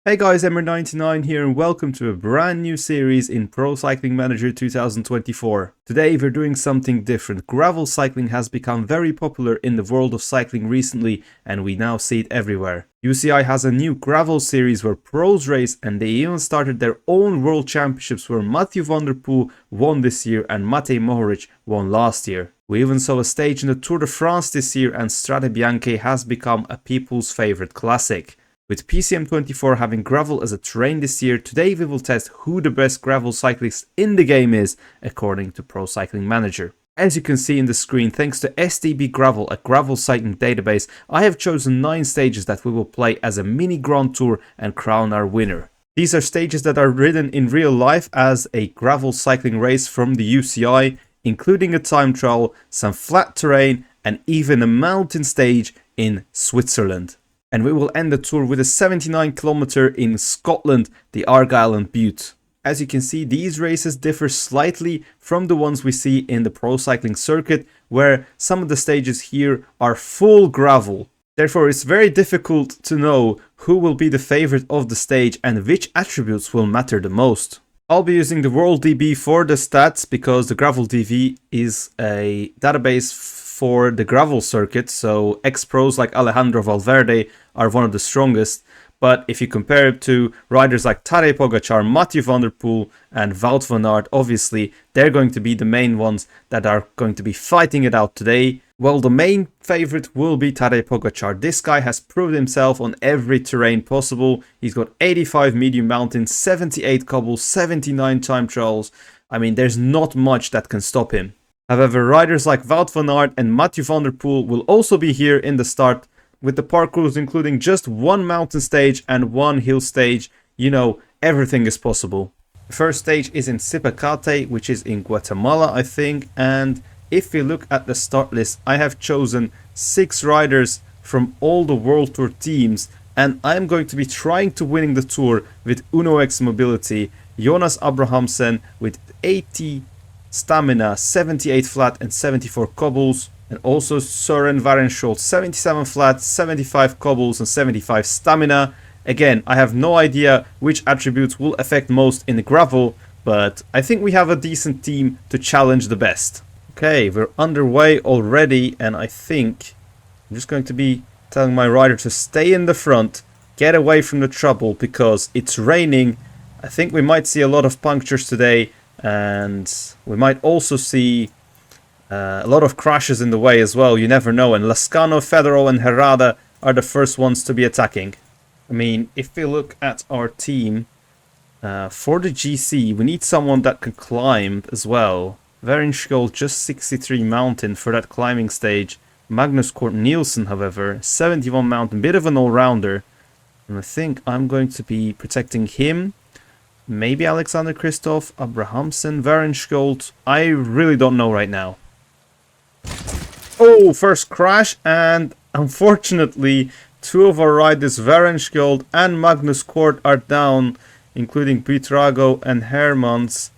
Hey guys, Emmer99 here and welcome to a brand new series in Pro Cycling Manager 2024. Today we're doing something different. Gravel cycling has become very popular in the world of cycling recently and we now see it everywhere. UCI has a new gravel series where pros race and they even started their own world championships where Mathieu van der Poel won this year and Matej Mohoric won last year. We even saw a stage in the Tour de France this year and Strade Bianche has become a people's favorite classic. With PCM24 having gravel as a terrain this year, today we will test who the best gravel cyclist in the game is, according to Pro Cycling Manager. As you can see in the screen, thanks to SDB Gravel, a gravel cycling database, I have chosen 9 stages that we will play as a mini Grand Tour and crown our winner. These are stages that are ridden in real life as a gravel cycling race from the UCI, including a time trial, some flat terrain, and even a mountain stage in Switzerland. And we will end the tour with a 79km in Scotland, the Argyll and Bute. As you can see, these races differ slightly from the ones we see in the pro cycling circuit, where some of the stages here are full gravel. Therefore, it's very difficult to know who will be the favorite of the stage and which attributes will matter the most. I'll be using the World DB for the stats because the Gravel DB is a database for the gravel circuit, so ex-pros like Alejandro Valverde are one of the strongest, but if you compare it to riders like Tadej Pogacar, Mathieu van der Poel and Wout van Aert, obviously they're going to be the main ones that are going to be fighting it out today. Well, the main favorite will be Tadej Pogacar. This guy has proved himself on every terrain possible. He's got 85 medium mountains, 78 cobbles, 79 time trials. I mean, there's not much that can stop him. However, riders like Wout van Aert and Mathieu van der Poel will also be here in the start, with the parkours including just one mountain stage and one hill stage. You know, everything is possible. The first stage is in Sipacate, which is in Guatemala, I think, and if we look at the start list, I have chosen 6 riders from all the World Tour teams, and I'm going to be trying to winning the tour with Uno X Mobility, Jonas Abrahamsen with 80 stamina, 78 flat and 74 cobbles, and also Søren Varenskjold, 77 flat, 75 cobbles and 75 stamina. Again, I have no idea which attributes will affect most in the gravel, but I think we have a decent team to challenge the best. Okay, we're underway already, and I think I'm just going to be telling my rider to stay in the front, get away from the trouble because it's raining. I think we might see a lot of punctures today, and we might also see a lot of crashes in the way as well. You never know, and Lascano, Fedorov and Herrada are the first ones to be attacking. I mean, if we look at our team for the GC, we need someone that can climb as well. Varenskjold just 63 mountain for that climbing stage. Magnus Cort Nielsen, however, 71 mountain, bit of an all-rounder, and I think I'm going to be protecting him. Maybe Alexander Kristoff, Abrahamsen, Varenskjold. I really don't know right now. Oh, first crash, and unfortunately 2 of our riders, Varenskjold and Magnus Cort, are down, including Buitrago and Hermans.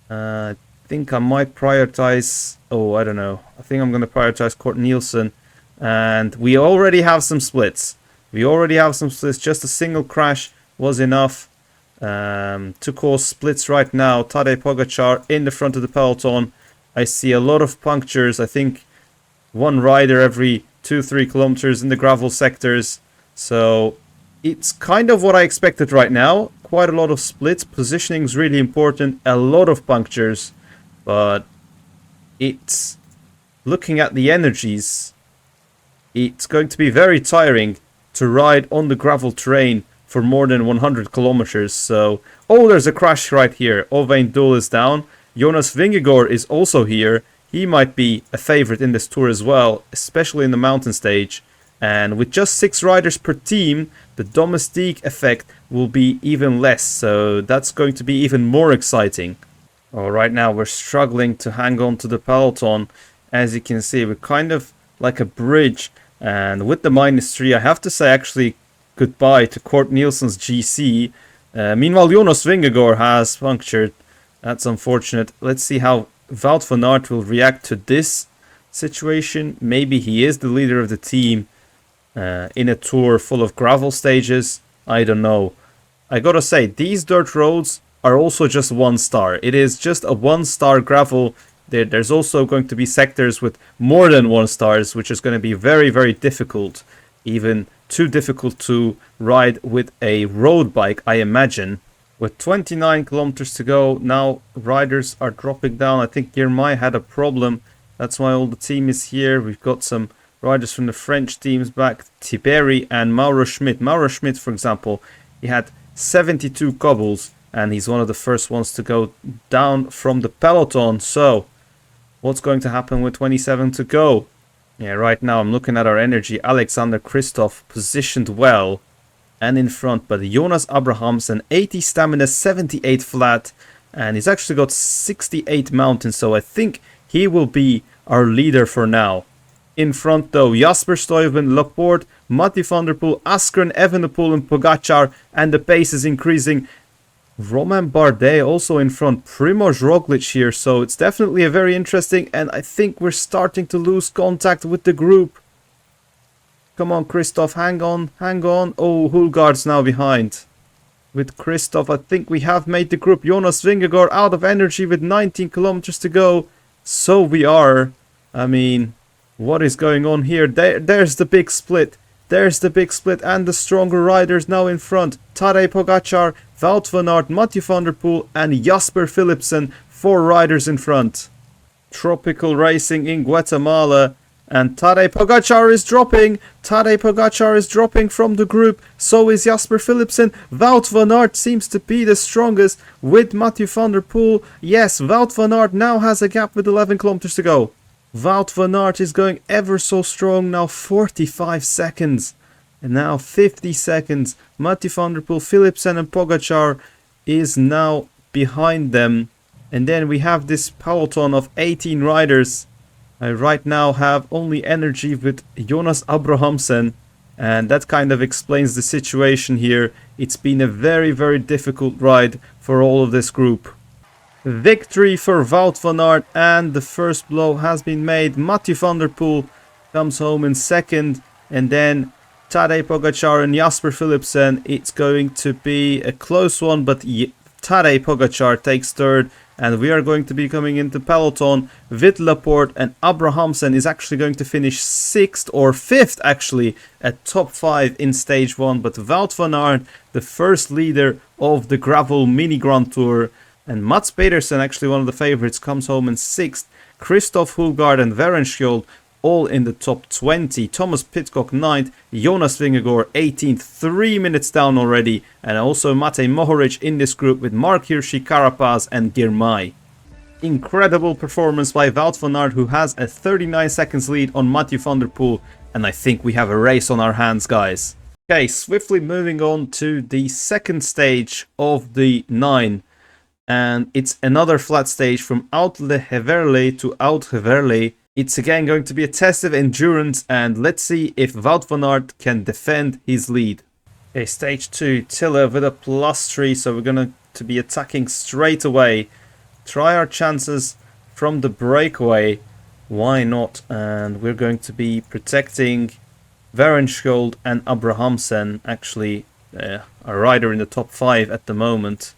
I think I might prioritize... Oh, I don't know. I think I'm going to prioritize Cort Nielsen. And we already have some splits. Just a single crash was enough to cause splits right now. Tadej Pogacar in the front of the peloton. I see a lot of punctures. I think one rider every 2-3 kilometers in the gravel sectors. So it's kind of what I expected right now. Quite a lot of splits. Positioning is really important. A lot of punctures. But it's looking at the energies. It's going to be very tiring to ride on the gravel terrain for more than 100 kilometers. So, oh, there's a crash right here. Owain Dull is down. Jonas Vingegaard is also here. He might be a favorite in this tour as well, especially in the mountain stage. And with just 6 riders per team, the domestique effect will be even less. So that's going to be even more exciting. Oh, right now we're struggling to hang on to the peloton. As you can see, we're kind of like a bridge. And with the -3, I have to say actually goodbye to Cort Nielsen's GC. Meanwhile, Jonas Vingegaard has punctured. That's unfortunate. Let's see how Wout van Aert will react to this situation. Maybe he is the leader of the team in a tour full of gravel stages. I don't know. I gotta say, these dirt roads are also just 1 star. It is just a 1-star gravel. There's also going to be sectors with more than 1 stars, which is going to be very, very difficult. Even too difficult to ride with a road bike, I imagine. With 29 kilometers to go, now riders are dropping down. I think Girmay had a problem. That's why all the team is here. We've got some riders from the French teams back. Tiberi and Mauro Schmidt. Mauro Schmidt, for example, he had 72 cobbles. And he's one of the first ones to go down from the peloton. So, what's going to happen with 27 to go? Yeah, right now I'm looking at our energy. Alexander Kristoff positioned well and in front. But Jonas Abrahamsen, 80 stamina, 78 flat. And he's actually got 68 mountain. So I think he will be our leader for now. In front though, Jasper Stuyven, Laporte, Mathieu van der Poel, Askren, Evenepoel and Pogacar. And the pace is increasing. Romain Bardet also in front, Primož Roglic here, so it's definitely a very interesting, and I think we're starting to lose contact with the group. Come on, Kristoff, hang on, hang on. Oh, Hulgaard's now behind. With Kristoff, I think we have made the group. Jonas Vingegaard out of energy with 19 kilometers to go. So we are. I mean, what is going on here? There's the big split. There's the big split and the stronger riders now in front. Tadej Pogacar, Wout van Aert, Mathieu van der Poel and Jasper Philipsen, 4 riders in front. Tropical racing in Guatemala and Tadej Pogacar is dropping. Tadej Pogacar is dropping from the group. So is Jasper Philipsen. Wout van Aert seems to be the strongest with Mathieu van der Poel. Yes, Wout van Aert now has a gap with 11 kilometers to go. Wout van Aert is going ever so strong now, 45 seconds. And now 50 seconds. Mathieu van der Poel, Philipsen and Pogacar is now behind them. And then we have this peloton of 18 riders. I right now have only energy with Jonas Abrahamsen. And that kind of explains the situation here. It's been a very, very difficult ride for all of this group. Victory for Wout van Aert and the first blow has been made. Mathieu van der Poel comes home in second and then Tadej Pogacar and Jasper Philipsen. It's going to be a close one, but Tadej Pogacar takes third and we are going to be coming into peloton with Laporte, and Abrahamsen is actually going to finish 6th or 5th actually at top 5 in stage 1, but Wout van Aert, the first leader of the gravel mini Grand Tour. And Mats Pedersen, actually one of the favorites, comes home in 6th. Kristoff, Hulgaard and Verenskjold all in the top 20. Thomas Pidcock 9th. Jonas Vingegaard 18th. 3 minutes down already. And also Matej Mohoric in this group with Mark Hirschi, Carapaz and Girmay. Incredible performance by Wout van Aert, who has a 39 seconds lead on Mathieu van der Poel. And I think we have a race on our hands, guys. Okay, swiftly moving on to the second stage of the 9. And it's another flat stage from Oud-Heverlee to Oud-Heverlee. It's again going to be a test of endurance, and let's see if Wout van Aert can defend his lead. Okay, stage 2, Tiller with a +3, so we're going to be attacking straight away. Try our chances from the breakaway. Why not? And we're going to be protecting Verenskjold and Abrahamsen, actually a rider in the top 5 at the moment.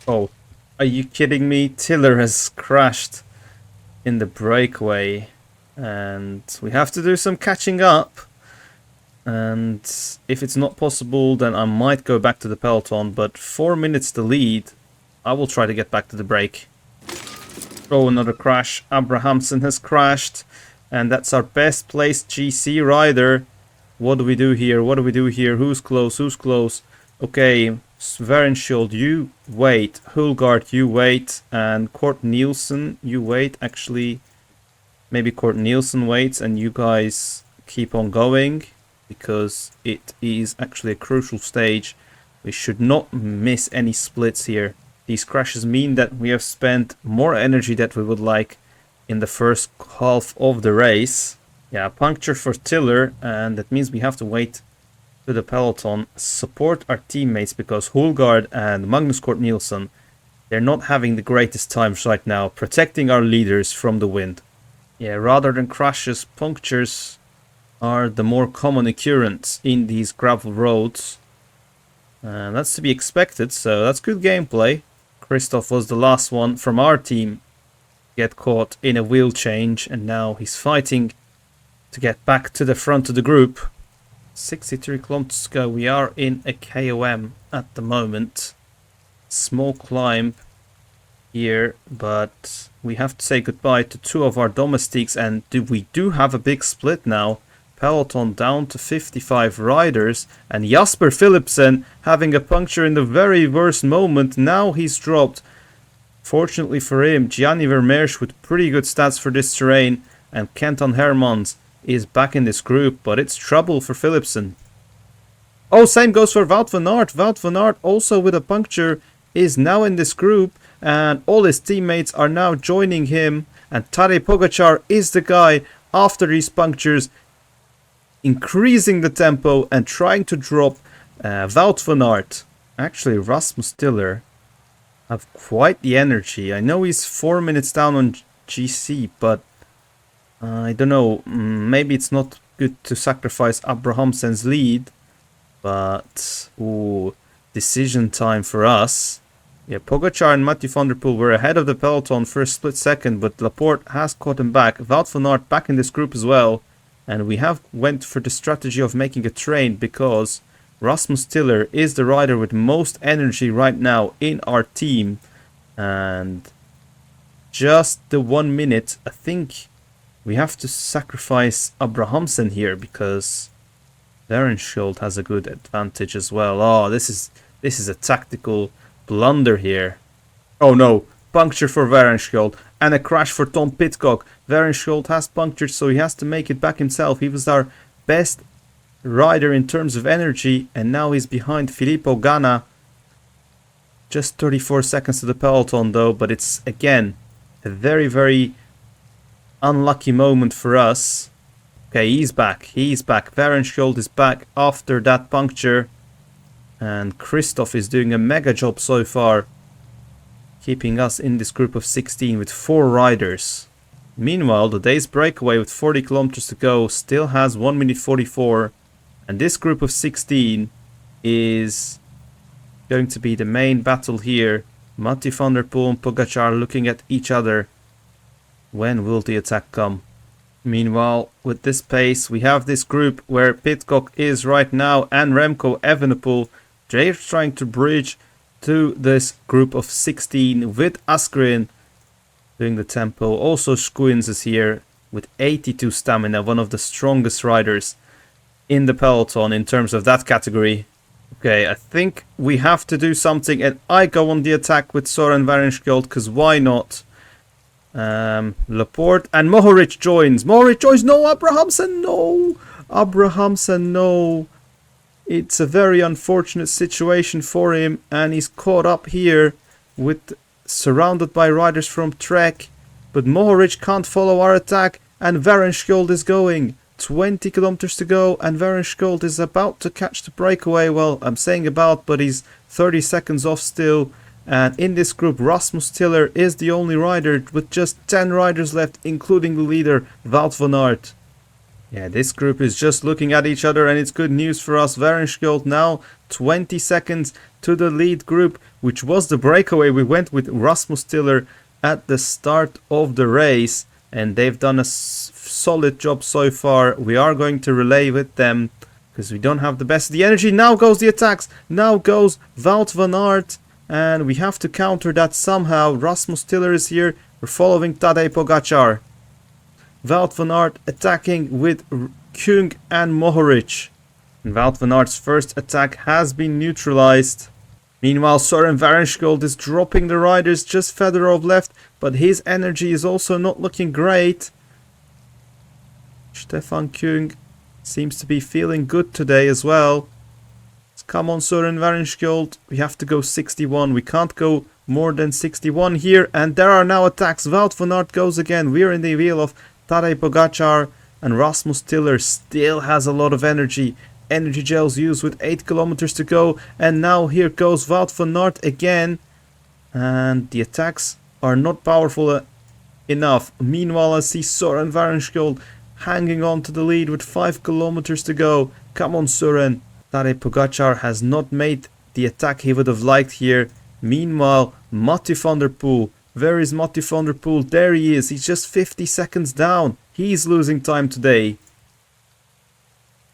Oh, are you kidding me? Tiller has crashed in the breakaway and we have to do some catching up. And if it's not possible, then I might go back to the peloton, but 4 minutes to lead. I will try to get back to the break. Oh, another crash. Abrahamsen has crashed and that's our best placed GC rider. What do we do here? What do we do here? Who's close? Who's close? Okay, Verenskjold, you wait. Hulgaard, you wait. And Kort Nielsen, you wait. Actually, maybe Kort Nielsen waits and you guys keep on going, because it is actually a crucial stage. We should not miss any splits here. These crashes mean that we have spent more energy than we would like in the first half of the race. Yeah, puncture for Tiller, and that means we have to wait to the peloton, support our teammates, because Hulgaard and Magnus Kort Nielsen, they're not having the greatest times right now, protecting our leaders from the wind. Yeah, rather than crashes, punctures are the more common occurrence in these gravel roads. And that's to be expected, so that's good gameplay. Christoph was the last one from our team to get caught in a wheel change, and now he's fighting to get back to the front of the group. 63 kilometers to go. We are in a KOM at the moment. Small climb here, but we have to say goodbye to two of our domestiques, and we do have a big split now. Peloton down to 55 riders, and Jasper Philipsen having a puncture in the very worst moment. Now he's dropped. Fortunately for him, Gianni Vermeersch with pretty good stats for this terrain, and Kenton Hermans is back in this group, but it's trouble for Philipsen. Oh, same goes for Wout van Aert. Wout van Aert also with a puncture is now in this group, and all his teammates are now joining him, and Tadej Pogacar is the guy after these punctures, increasing the tempo and trying to drop Wout van Aert. Actually, Rasmus Tiller have quite the energy. I know he's 4 minutes down on GC, but I don't know, maybe it's not good to sacrifice Abrahamsen's lead, but decision time for us. Yeah, Pogacar and Mathieu van der Poel were ahead of the peloton for a split second, but Laporte has caught him back. Wout van Aert back in this group as well, and we have went for the strategy of making a train because Rasmus Tiller is the rider with most energy right now in our team, and just the 1 minute, I think we have to sacrifice Abrahamsen here because Varenschuld has a good advantage as well. Oh, this is a tactical blunder here. Oh no, puncture for Varenschuld and a crash for Tom Pidcock. Varenschuld has punctured, so he has to make it back himself. He was our best rider in terms of energy, and now he's behind Filippo Ganna. Just 34 seconds to the peloton though, but it's again a very, very unlucky moment for us. Okay, he's back. Varenschuld is back after that puncture. And Christoph is doing a mega job so far, keeping us in this group of 16 with 4 riders. Meanwhile, the day's breakaway with 40 kilometers to go still has 1 minute 44. And this group of 16 is going to be the main battle here. Mathieu van der Poel and Pogacar looking at each other. When will the attack come? Meanwhile, with this pace, we have this group where Pidcock is right now and Remco Evenepoel. They're trying to bridge to this group of 16 with Askren doing the tempo. Also, Skuins is here with 82 stamina, one of the strongest riders in the peloton in terms of that category. Okay, I think we have to do something, and I go on the attack with Soren Varenschuld, because why not? Laporte and Mohoric joins. No, Abrahamsen, no. Abrahamsen, no. It's a very unfortunate situation for him, and he's caught up here with surrounded by riders from Trek, but Mohoric can't follow our attack, and Varenschuld is going. 20 kilometers to go, and Varenschuld is about to catch the breakaway. Well, I'm saying about, but he's 30 seconds off still. And in this group, Rasmus Tiller is the only rider with just 10 riders left, including the leader, Wout van Aert. Yeah, this group is just looking at each other, and it's good news for us. Varenschuld now 20 seconds to the lead group, which was the breakaway. We went with Rasmus Tiller at the start of the race, and they've done a solid job so far. We are going to relay with them because we don't have the best of the energy. Now goes the attacks. Now goes Wout van Aert. And we have to counter that somehow. Rasmus Tiller is here. We're following Tadej Pogacar. Wout van Aert attacking with Kung and Mohoric. And Wout van Aert's first attack has been neutralized. Meanwhile, Soren Varenschuld is dropping the riders. Just Fedorov left, but his energy is also not looking great. Stefan Kung seems to be feeling good today as well. Come on, Soren Varenschuld. We have to go 61. We can't go more than 61 here. And there are now attacks. Wout van Aert goes again. We're in the wheel of Tadej Pogacar. And Rasmus Tiller still has a lot of energy. Energy gels used with 8 kilometers to go. And now here goes Wout van Aert again. And the attacks are not powerful enough. Meanwhile, I see Soren Varenschuld hanging on to the lead with 5 kilometers to go. Come on, Soren. Tadej Pogacar has not made the attack he would have liked here. Meanwhile, Mathieu van der Poel. Where is Mathieu van der Poel? There he is. He's just 50 seconds down. He's losing time today.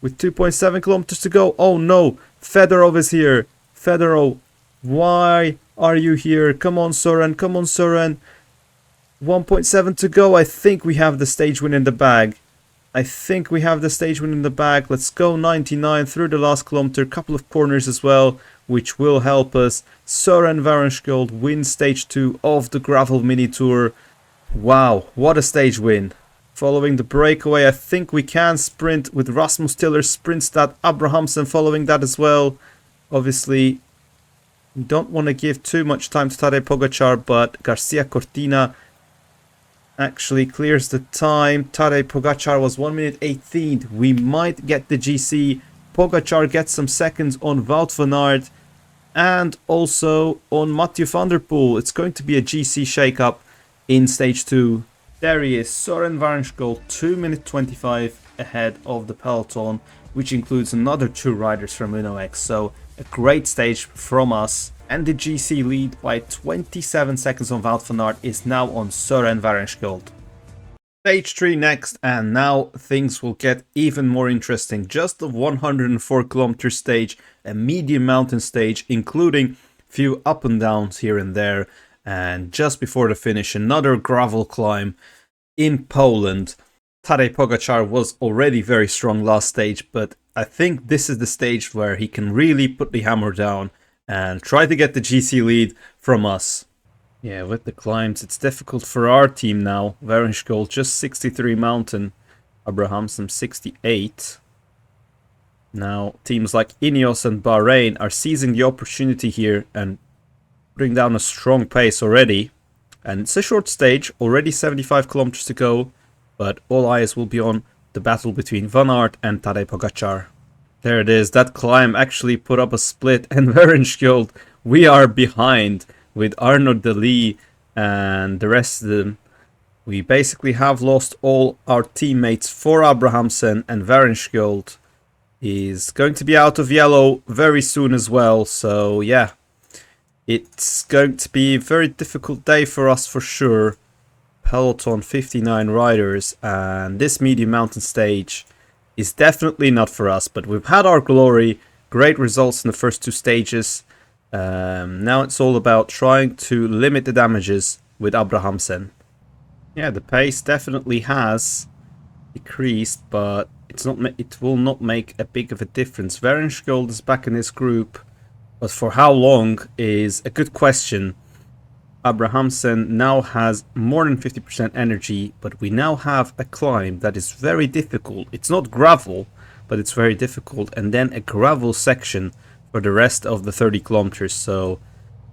With 2.7 kilometers to go. Oh no, Fedorov is here. Fedorov, why are you here? Come on, Soren. Come on, Soren. 1.7 to go. I think we have the stage win in the bag. Let's go 99 through the last kilometer. Couple of corners as well, which will help us. Søren Varenskjold wins stage 2 of the gravel mini tour. Wow, what a stage win. Following the breakaway, I think we can sprint with Rasmus Tiller, Sprintstad, Abrahamsen following that as well. Obviously, we don't want to give too much time to Tadej Pogacar, but Garcia Cortina actually clears the time. Tadej Pogacar was 1 minute 18th. We might get the GC. Pogacar gets some seconds on Wout van Aert and also on Mathieu van der Poel. It's going to be a GC shake-up in stage 2. There he is, Søren Varenskjold, 2 minute 25 ahead of the peloton, which includes another 2 riders from UnoX. So a great stage from us. And the GC lead by 27 seconds on Wout van Aert is now on Søren Varenskjold. Stage 3 next, and now things will get even more interesting. Just a 104 kilometer stage, a medium mountain stage, including few up and downs here and there. And just before the finish, another gravel climb in Poland. Tadej Pogacar was already very strong last stage, but I think this is the stage where he can really put the hammer down and try to get the GC lead from us. Yeah, with the climbs, it's difficult for our team now. Varenskjold just 63 mountain, Abrahamsen 68. Now, teams like Ineos and Bahrain are seizing the opportunity here and putting down a strong pace already. And it's a short stage, already 75 kilometers to go, but all eyes will be on the battle between Van Aert and Tadej Pogacar. There it is, that climb actually put up a split, and Varenskjold, we are behind with Arnaud Delis and the rest of them. We basically have lost all our teammates for Abrahamsen, and Varenskjold is going to be out of yellow very soon as well, so yeah. It's going to be a very difficult day for us for sure. Peloton 59 riders, and this medium mountain stage is definitely not for us, but we've had our glory, great results in the first 2 stages. Now it's all about trying to limit the damages with Abrahamsen. Yeah, the pace definitely has decreased, but it will not make a big of a difference. Varenskjold is back in this group, but for how long is a good question. Abrahamsen now has more than 50% energy, but we now have a climb that is very difficult. It's not gravel, but it's very difficult, and then a gravel section for the rest of the 30 kilometers, so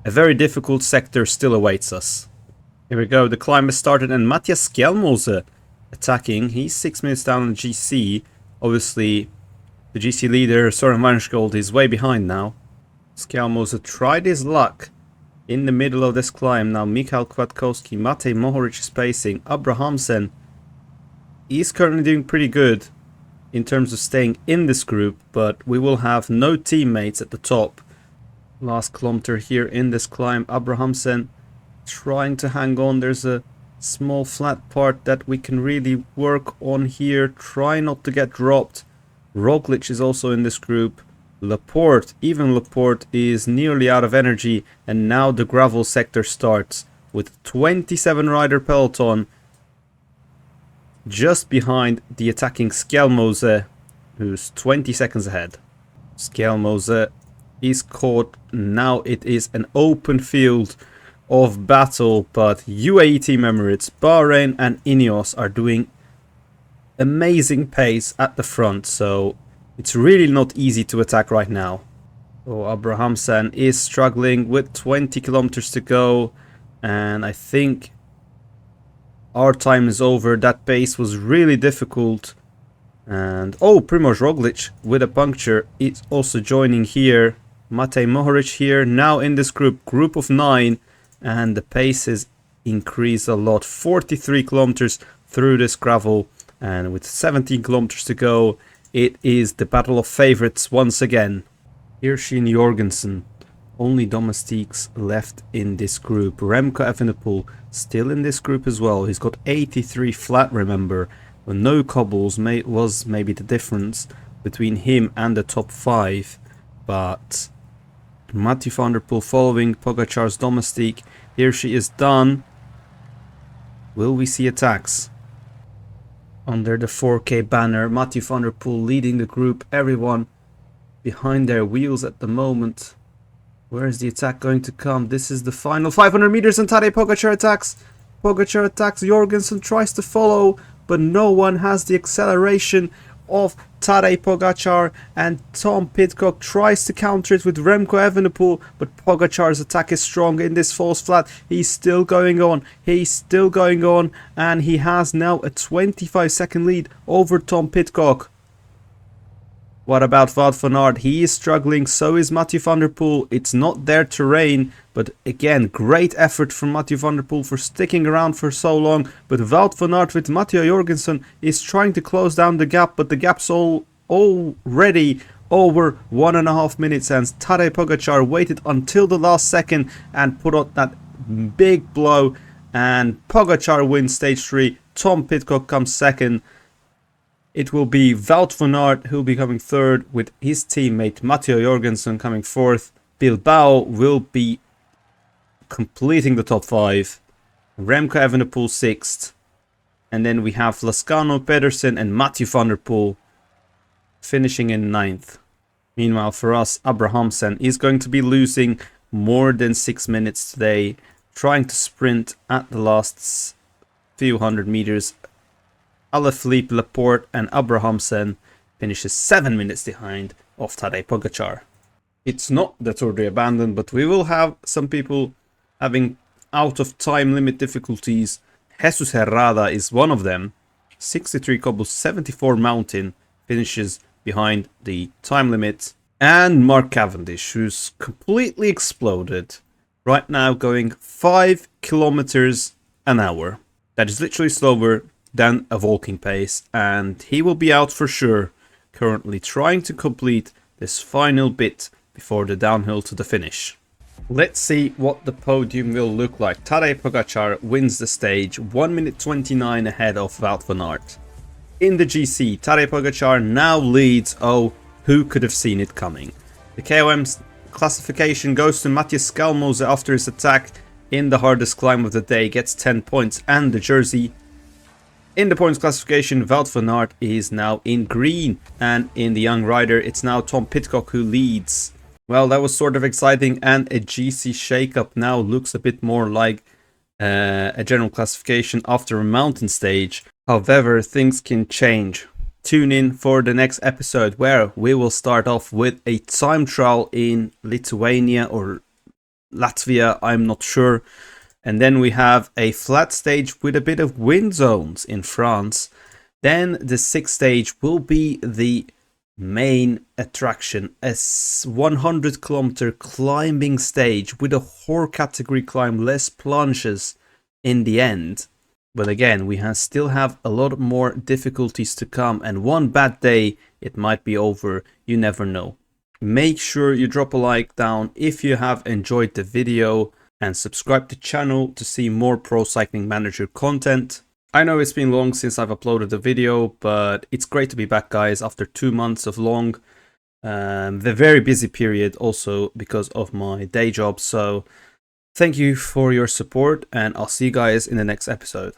a very difficult sector still awaits us. Here we go, the climb has started, and Matthias Skjelmose attacking. He's 6 minutes down on the GC. Obviously, the GC leader, Søren Varenskjold, is way behind now. Skjelmose tried his luck in the middle of this climb. Now Michał Kwiatkowski, Matej Mohoric is pacing. Abrahamsen is currently doing pretty good in terms of staying in this group, but we will have no teammates at the top. Last kilometer here in this climb, Abrahamsen trying to hang on. There's a small flat part that we can really work on here. Try not to get dropped. Roglic is also in this group. Laporte, even Laporte is nearly out of energy, and now the gravel sector starts with 27 rider peloton just behind the attacking Skjelmose, who's 20 seconds ahead. Skjelmose is caught. Now it is an open field of battle, but UAE Team Emirates, Bahrain and Ineos are doing amazing pace at the front, so it's really not easy to attack right now. Oh, Abrahamsen is struggling with 20 kilometers to go, and I think our time is over. That pace was really difficult. And oh, Primož Roglic with a puncture is also joining here. Matej Mohoric here, now in this group of 9, and the paces increase a lot. 43 kilometers through this gravel, and with 17 kilometers to go, it is the battle of favorites once again. Hirschi and Jorgensen only domestiques left in this group. Remco Evenepoel still in this group as well. He's got 83 flat, remember. But no cobbles was maybe the difference between him and the top 5. But Mathieu van der Poel following Pogacar's domestique. Here she is done. Will we see attacks? Under the 4K banner, Mathieu van der Poel leading the group. Everyone behind their wheels at the moment. Where is the attack going to come? This is the final 500 meters and Tadej Pogacar attacks. Pogacar attacks. Jorgensen tries to follow, but no one has the acceleration of Tadej Pogacar, and Tom Pidcock tries to counter it with Remco Evenepoel, but Pogacar's attack is strong in this false flat. He's still going on. And he has now a 25-second lead over Tom Pidcock. What about Wout van Aert? He is struggling, so is Mathieu van der Poel. It's not their terrain, but again, great effort from Mathieu van der Poel for sticking around for so long. But Wout van Aert with Matteo Jorgensen is trying to close down the gap, but the gap's already over 1.5 minutes, and Tadej Pogacar waited until the last second and put out that big blow, and Pogacar wins stage 3. Tom Pidcock comes second. It will be Wout van Aert who will be coming third, with his teammate Matteo Jorgensen coming fourth. Bilbao will be completing the top 5. Remco Evenepoel sixth. And then we have Lascano, Pedersen and Mathieu van der Poel finishing in 9th. Meanwhile for us, Abrahamsen is going to be losing more than 6 minutes today, trying to sprint at the last few hundred meters. Alaphilippe, Laporte and Abrahamsen finishes 7 minutes behind of Tadej Pogacar. It's not the Tour de Abandon, but we will have some people having out of time limit difficulties. Jesus Herrada is one of them. 63 cobbles, 74 mountain, finishes behind the time limit. And Mark Cavendish, who's completely exploded. Right now going 5 kilometers an hour. That is literally slower than a walking pace, and he will be out for sure, currently trying to complete this final bit before the downhill to the finish. Let's see what the podium will look like. Tadej Pogacar wins the stage, 1 minute 29 ahead of Wout van Aert. In the GC, Tadej Pogacar now leads. Oh, who could have seen it coming? The KOM's classification goes to Matthias Skalmose after his attack in the hardest climb of the day, gets 10 points and the jersey. In the points classification, Wout van Aert is now in green, and in the young rider, it's now Tom Pidcock who leads. Well, that was sort of exciting, and a GC shakeup now looks a bit more like a general classification after a mountain stage. However, things can change. Tune in for the next episode, where we will start off with a time trial in Lithuania or Latvia, I'm not sure. And then we have a flat stage with a bit of wind zones in France. Then the 6th stage will be the main attraction, a 100-kilometer climbing stage with a horror category climb, less plunges in the end. But again, we still have a lot more difficulties to come, and one bad day, it might be over, you never know. Make sure you drop a like down if you have enjoyed the video, and subscribe to the channel to see more Pro Cycling Manager content. I know it's been long since I've uploaded a video, but it's great to be back, guys, after 2 months of long, the very busy period also because of my day job. So thank you for your support, and I'll see you guys in the next episode.